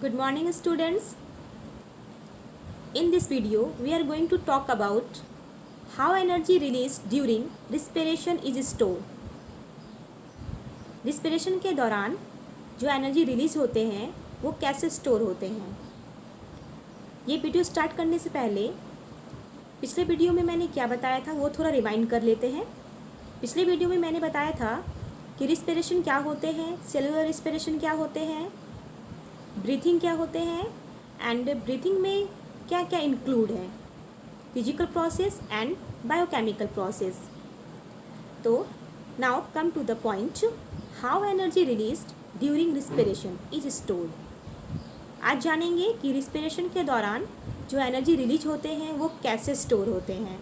Good morning, students. In this video, we are going to talk about how energy released during respiration is stored. Respiration के दौरान जो energy release होते हैं वो कैसे store होते हैं। ये वीडियो स्टार्ट करने से पहले पिछले वीडियो में मैंने क्या बताया था वो थोड़ा रिवाइंड कर लेते हैं। पिछले वीडियो में मैंने बताया था कि रिस्पिरेशन क्या होते हैं, सेलुलर रिस्पिरेशन क्या होते हैं, ब्रीथिंग क्या होते हैं एंड ब्रीथिंग में क्या क्या इंक्लूड है, physical process and biochemical process. तो now come to the point, how energy released during respiration is stored. आज जानेंगे कि रिस्पिरेशन के दौरान जो एनर्जी रिलीज होते हैं वो कैसे स्टोर होते हैं।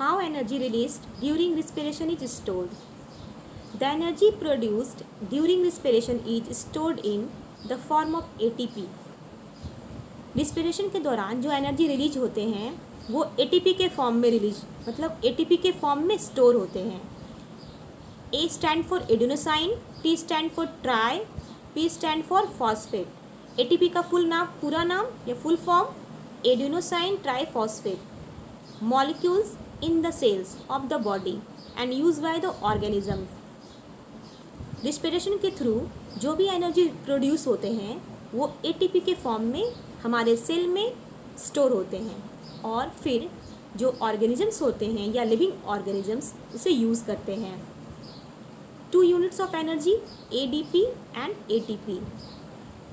How energy released during respiration is stored. The energy produced during respiration is stored in the form of ATP. Respiration के दौरान जो एनर्जी रिलीज होते हैं वो ATP के फॉर्म में ATP के फॉर्म में स्टोर होते हैं। A stand for adenosine, T stand for try, P stand for phosphate. ATP का पूरा नाम या full form adenosine triphosphate. Molecules in the cells of the body and used by the organisms. Respiration के through जो भी energy produce होते हैं वो ATP के फॉर्म में हमारे सेल में स्टोर होते हैं और फिर जो ऑर्गेनिजम्स होते हैं या लिविंग ऑर्गेनिजम्स उसे यूज़ करते हैं। 2 units of energy ADP and ATP।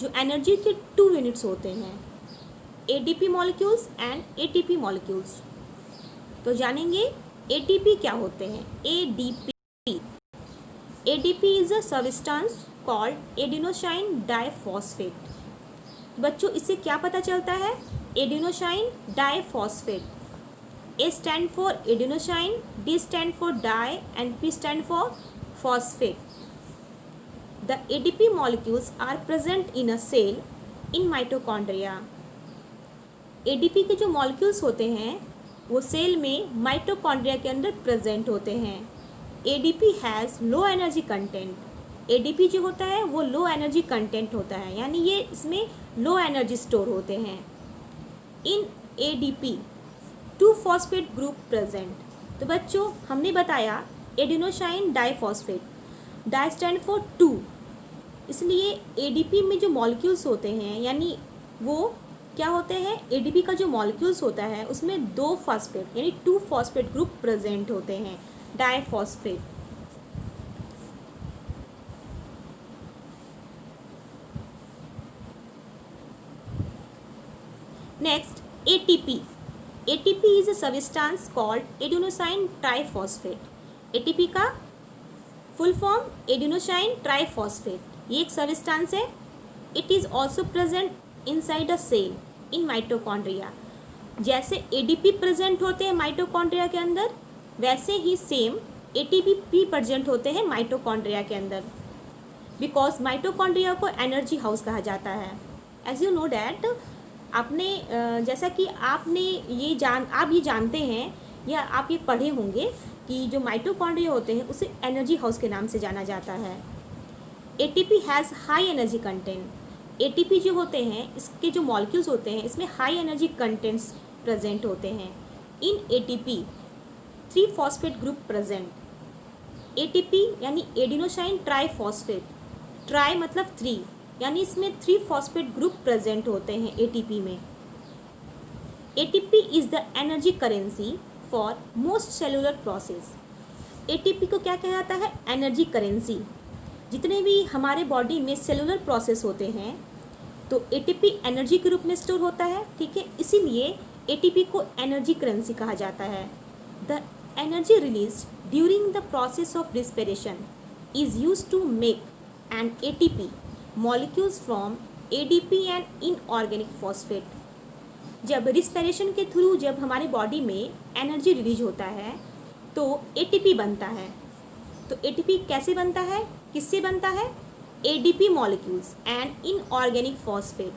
जो एनर्जी के 2 यूनिट्स होते हैं ADP molecules and ATP molecules. तो जानेंगे ATP क्या होते हैं। ADP is a substance called adenosine diphosphate. बच्चों इससे क्या पता चलता है, adenosine diphosphate. A stand for adenosine, D stand for di and P stand for phosphate. The ADP molecules are present in a cell in mitochondria. ADP के जो molecules होते हैं वो सेल में माइटोकॉन्ड्रिया के अंदर प्रेजेंट होते हैं। ADP has low energy content. ADP जो होता है वो लो एनर्जी कंटेंट होता है, यानी ये इसमें लो एनर्जी स्टोर होते हैं। In ADP 2 phosphate group present. तो बच्चों हमने बताया adenosine diphosphate, di stand for 2, इसलिए ADP में जो मॉलिक्यूल्स होते हैं यानी वो क्या होते हैं, ADP का जो मॉलिक्यूल्स होता है उसमें 2 फॉस्फेट यानी 2 फॉस्फेट ग्रुप प्रेजेंट होते हैं, diphosphate. Next ATP is a substance called adenosine triphosphate. ATP का फुल फॉर्म एडेनोसाइन ट्राईफॉस्फेट। ये एक सब्सटेंस है। It is also present inside a cell in mitochondria. जैसे ADP प्रेजेंट होते हैं माइटोकॉन्ड्रिया के अंदर वैसे ही सेम ATP भी प्रेजेंट होते हैं माइटोकॉन्ड्रिया के अंदर। बिकॉज माइटोकॉन्ड्रिया को एनर्जी हाउस कहा जाता है। एज यू नो डैट आपने जैसा कि आप ये जानते हैं या आप ये पढ़े होंगे कि जो माइटोकॉन्ड्रिया होते हैं उसे एनर्जी हाउस के नाम से जाना जाता है। ATP has high energy content. ATP जो होते हैं इसके जो मॉलिक्यूल्स होते हैं इसमें हाई एनर्जी कंटेंट्स प्रेजेंट होते हैं। इन ATP 3 phosphate group present. ATP यानी एडेनोसाइन ट्राईफॉस्फेट, ट्राई मतलब 3 यानी इसमें 3 फॉस्फेट ग्रुप प्रेजेंट होते हैं ATP में। ATP is the energy currency for most cellular process. ATP को क्या कहा जाता है, एनर्जी करेंसी। जितने भी हमारे बॉडी में सेलुलर प्रोसेस होते हैं तो ATP एनर्जी के रूप में स्टोर होता है, ठीक है, इसीलिए ATP को एनर्जी करेंसी कहा जाता है। The energy release during the process of respiration is use to make an ATP molecules from ADP and inorganic phosphate. जब रिस्पिरेशन के थ्रू जब हमारे बॉडी में एनर्जी रिलीज होता है तो ATP बनता है। तो ATP कैसे बनता है, किससे बनता है, ADP molecules and inorganic phosphate,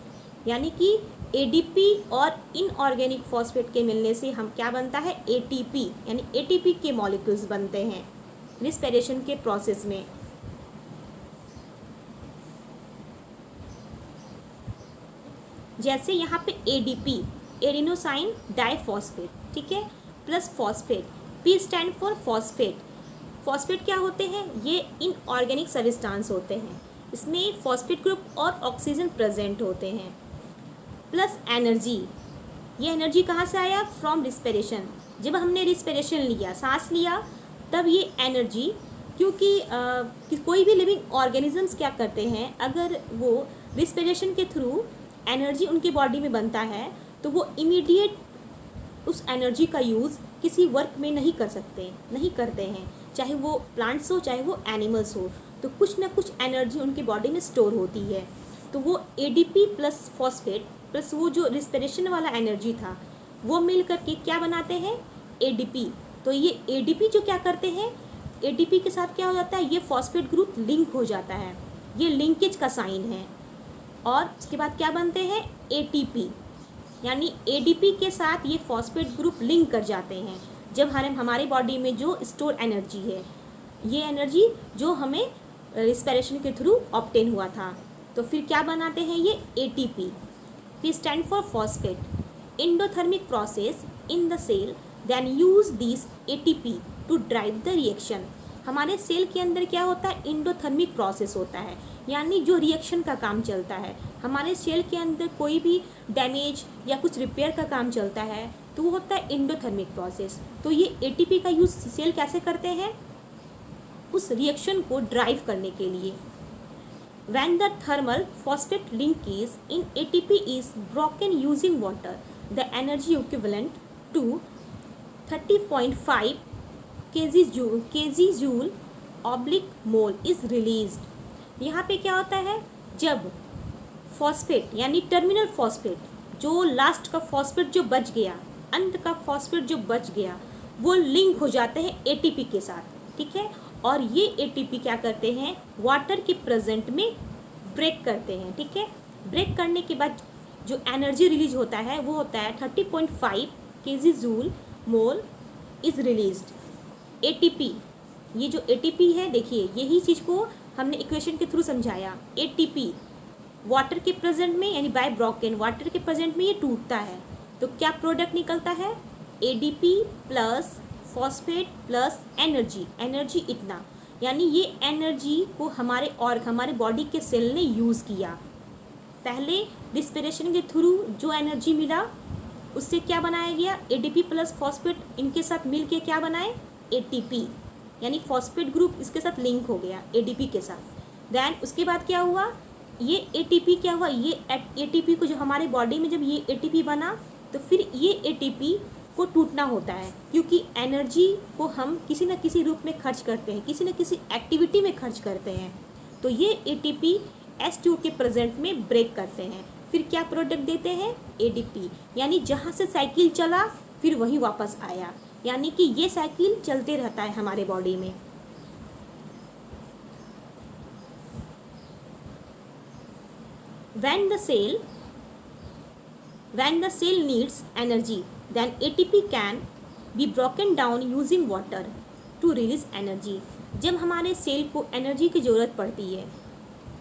यानी कि एडीपी और इनऑर्गेनिक फॉस्फेट के मिलने से हम क्या बनता है, एटीपी, यानी एटीपी के मॉलिक्यूल्स बनते हैं रिस्पिरेशन के प्रोसेस में। जैसे यहाँ पे एडीपी, एडिनोसाइन डाइफॉस्फेट, ठीक है, plus phosphate, P stand for phosphate. Phosphate क्या होते हैं, ये इनऑर्गेनिक सब्सटेंस होते हैं, इसमें फॉस्फेट ग्रुप और ऑक्सीजन प्रेजेंट होते हैं। प्लस एनर्जी, ये एनर्जी कहाँ से आया, फ्रॉम रिस्पिरेशन। जब हमने रिस्पिरेशन लिया, सांस लिया, तब ये एनर्जी, क्योंकि कोई भी लिविंग ऑर्गेनिजम्स क्या करते हैं, अगर वो रिस्पिरेशन के थ्रू एनर्जी उनकी बॉडी में बनता है तो वो इमीडिएट उस एनर्जी का यूज़ किसी वर्क में नहीं करते हैं, चाहे वो प्लांट्स हो चाहे वो एनिमल्स हो, तो कुछ ना कुछ एनर्जी उनकी बॉडी में स्टोर होती है। तो वो एडीपी प्लस फॉस्फेट प्लस वो जो रिस्पिरेशन वाला एनर्जी था वो मिल करके क्या बनाते हैं, एडीपी। तो ये एडीपी जो क्या करते हैं, एडीपी के साथ क्या हो जाता है, ये फॉस्फेट ग्रुप लिंक हो जाता है, ये लिंकेज का साइन है। और उसके बाद क्या बनते हैं, एटीपी, यानी एडीपी के साथ ये फॉस्फेट ग्रुप लिंक कर जाते हैं। जब हमारे बॉडी में जो स्टोर एनर्जी है, ये एनर्जी जो हमें रिस्पिरेशन के थ्रू ऑब्टेन हुआ था, तो फिर क्या बनाते हैं ये ATP. P stand for phosphate. Endothermic process in the cell then use this ATP to drive the reaction. हमारे सेल के अंदर क्या होता है, एंडोथर्मिक प्रोसेस होता है, यानी जो रिएक्शन का काम चलता है। हमारे सेल के अंदर कोई भी डैमेज या कुछ रिपेयर का काम चलता है तो वो होता है एंडोथर्मिक प्रोसेस। तो ये एटीपी का यूज़ सेल कैसे करते हैं, उस रिएक्शन को ड्राइव करने के लिए। When the thermal phosphate linkage in ATP is broken using water, the energy equivalent to 30.5 kJ/mol is released। यहाँ पे क्या होता है, जब फॉस्फेट यानी टर्मिनल फॉस्फेट, जो लास्ट का फॉस्फेट जो बच गया, अंत का फॉस्फेट जो बच गया, वो लिंक हो जाते हैं एटीपी के साथ, ठीक है। और ये एटीपी क्या करते हैं, वाटर के प्रेजेंट में ब्रेक करते हैं, ठीक है। ब्रेक करने के बाद जो एनर्जी रिलीज होता है वो होता है 30.5 kJ/mol इज रिलीज्ड। एटीपी, ये जो एटीपी है, देखिए यही चीज़ को हमने इक्वेशन के थ्रू समझाया। एटीपी वाटर के प्रेजेंट में, यानी बाय ब्रोकन वाटर के प्रेजेंट में ये टूटता है, तो क्या प्रोडक्ट निकलता है, ADP plus phosphate plus energy इतना, यानी ये एनर्जी को हमारे बॉडी के सेल ने यूज़ किया। पहले रिस्पिरेशन के थ्रू जो एनर्जी मिला उससे क्या बनाया गया, एडीपी प्लस फॉस्फेट इनके साथ मिल के क्या बनाए, एटीपी, यानी फॉस्फेट ग्रुप इसके साथ लिंक हो गया एडीपी के साथ। देन उसके बाद क्या हुआ, ये एटीपी क्या हुआ, ये एटीपी को जो हमारे बॉडी में जब ये एटीपी बना तो फिर ये एटीपी को टूटना होता है, क्योंकि एनर्जी को हम किसी न किसी रूप में खर्च करते हैं, किसी न किसी एक्टिविटी में खर्च करते हैं। तो ये एटीपी H2 के प्रेजेंट में ब्रेक करते हैं, फिर क्या प्रोडक्ट देते हैं, एडीपी, यानी जहाँ से साइकिल चला फिर वहीं वापस आया, यानी कि ये साइकिल चलते रहता है हमारे बॉडी में। When the cell needs energy, then ATP can be broken down using water to release energy। जब हमारे सेल को एनर्जी की ज़रूरत पड़ती है,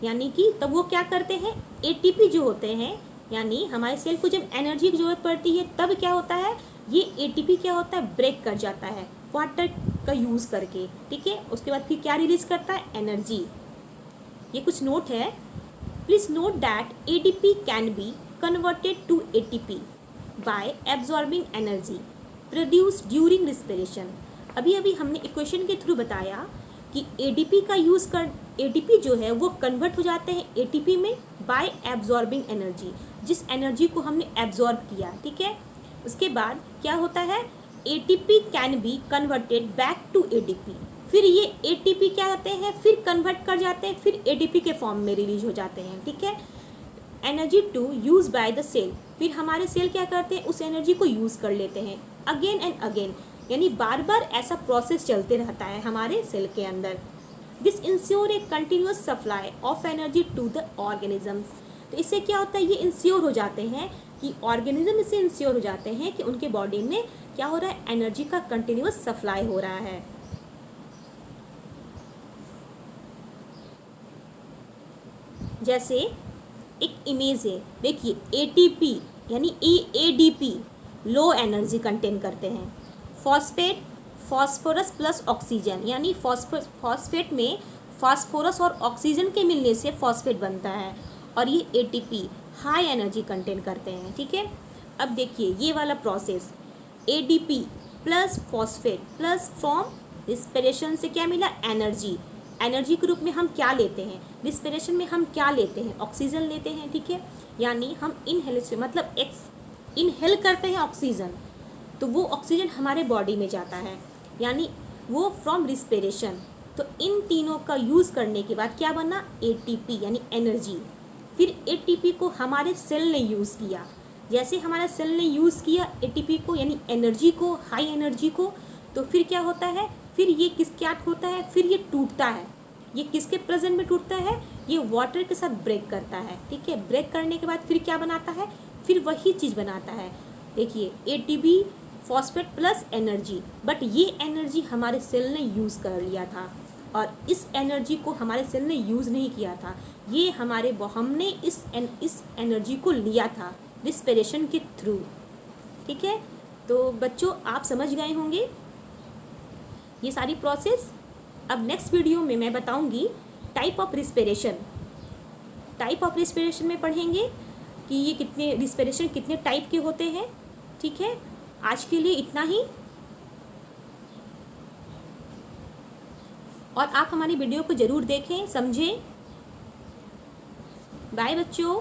यानी कि तब वो क्या करते हैं, एटीपी जो होते हैं, यानी हमारे सेल को जब एनर्जी की ज़रूरत पड़ती है तब क्या होता है, ये एटीपी क्या होता है, ब्रेक कर जाता है वाटर का यूज़ करके, ठीक है। उसके बाद फिर क्या रिलीज करता है, एनर्जी। ये कुछ नोट है, please note that ADP can be converted to ATP by absorbing energy produced during respiration। अभी हमने इक्वेशन के थ्रू बताया कि एडीपी का यूज़ कर, एडीपी जो है वो कन्वर्ट हो जाते हैं एटीपी में बाय एब्जॉर्बिंग एनर्जी, जिस एनर्जी को हमने एब्जॉर्ब किया, ठीक है। उसके बाद क्या होता है, ATP can be converted back to ADP, फिर ये एटीपी क्या होते हैं, फिर कन्वर्ट कर जाते हैं, फिर एडीपी के फॉर्म में रिलीज हो जाते हैं, ठीक है। Energy to use by the cell, फिर हमारे सेल क्या करते हैं, उस एनर्जी को यूज़ कर लेते हैं अगेन एंड अगेन, यानी बार बार ऐसा प्रोसेस चलते रहता है हमारे सेल के अंदर। This ensure a continuous supply of energy to the organisms. तो इससे क्या होता है, ये इंश्योर हो जाते हैं कि ऑर्गेनिज्म इससे इंश्योर हो जाते हैं कि उनके बॉडी में क्या हो रहा है, एनर्जी का कंटिन्यूअस सप्लाई हो रहा है। जैसे एक इमेज है, देखिए एटीपी यानी एडीपी लो एनर्जी कंटेन करते हैं। फॉस्फेट फॉस्फोरस प्लस ऑक्सीजन, यानी फॉस्फेट में फास्फोरस और ऑक्सीजन के मिलने से फॉस्फेट बनता है, और ये एटीपी हाई एनर्जी कंटेन करते हैं। ठीक है, अब देखिए ये वाला process, ADP plus phosphate plus from respiration से क्या मिला, एनर्जी। एनर्जी के रूप में हम क्या लेते हैं, रिस्पिरेशन में हम क्या लेते हैं, ऑक्सीजन लेते हैं। ठीक है, यानी हम इनहेलेशन मतलब इनहेल करते हैं ऑक्सीजन, तो वो ऑक्सीजन हमारे बॉडी में जाता है, यानी वो फ्रॉम रिस्पिरेशन। तो इन तीनों का यूज़ करने के बाद क्या बना, एटीपी यानी एनर्जी। फिर एटीपी को हमारे सेल ने यूज़ किया, जैसे हमारा सेल ने यूज़ किया एटीपी को यानी एनर्जी को, हाई एनर्जी को, तो फिर क्या होता है, फिर ये क्या होता है, फिर ये टूटता है। ये किसके प्रेजेंट में टूटता है, ये वाटर के साथ ब्रेक करता है। ठीक है, ब्रेक करने के बाद फिर क्या बनाता है, फिर वही चीज़ बनाता है। देखिए ATP phosphate plus energy, but ये एनर्जी हमारे सेल ने यूज़ कर लिया था, और इस एनर्जी को हमारे सेल ने यूज़ नहीं किया था, ये हमने इस एनर्जी को लिया था रिस्पिरेशन के थ्रू। ठीक है, तो बच्चों आप समझ गए होंगे ये सारी प्रोसेस। अब नेक्स्ट वीडियो में मैं बताऊंगी type of respiration. Type of respiration में पढ़ेंगे कि ये कितने रिस्पिरेशन कितने टाइप के होते हैं। ठीक है, आज के लिए इतना ही, और आप हमारी वीडियो को ज़रूर देखें, समझें। बाय बच्चों।